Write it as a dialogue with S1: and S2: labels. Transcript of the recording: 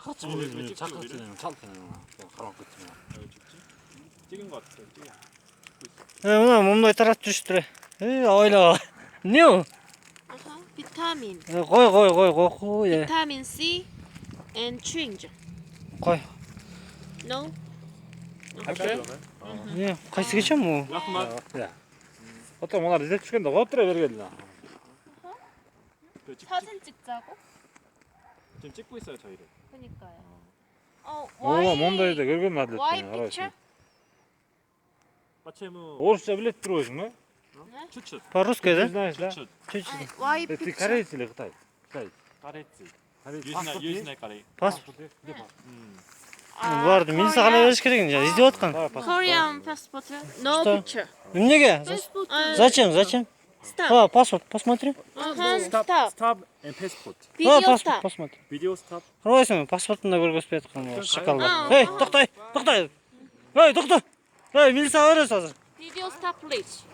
S1: 같이
S2: 왜
S1: 보면
S2: 찍지,
S1: 작같이
S2: 우리를?
S1: 되는 찰때는 가방 끝이면.
S2: 찍지? 찍은 거 같아. 찍어.
S3: 오늘 몸에 따라 주시더래. 어이라. 뉴.
S4: Vitamin.
S3: 거기. 예.
S4: Vitamin C and chewing.
S3: 거기.
S4: No?
S2: 할게.
S3: 예. 거기 쓰겠죠 뭐.
S2: 라크만.
S1: 야. 어떤 뭐나 리셋 죽겠다. 어떻게 되겠나?
S4: 사진 찍자고?
S2: 지금 찍고 있어요 저희를.
S4: 그니까요.
S1: 뭔데 이제 그걸 만들
S4: Why
S1: 때는
S4: picture?
S2: 마체무
S1: Орысча білет тұр өзің,
S2: 추추.
S3: По-русски, да?
S1: знаешь, да?
S2: 추추.
S3: Чуть-чуть.
S4: Why
S1: Ты
S4: picture?
S1: корейец или Қытай? Қытай.
S2: 카레츠.
S1: Паспорт есть?
S2: 유진의 카레.
S3: Паспорт. Бұларды милиция қалай беріш керек енді, іздеп отқан.
S4: Korean passport? No
S3: Что?
S4: picture.
S3: Неге? Зачем?
S4: Stop.
S3: Паспорт, посмотри.
S4: Stop.
S2: Stop and passport.
S4: Video
S3: паспорт,
S4: stop.
S3: посмотри.
S2: Video stop.
S3: Құрайсың, паспортында көргізбей жатқан шақалдар.
S4: Ау.
S3: Тоқтай! Тоқта! Милиция өрес азыр.
S4: Video stop please.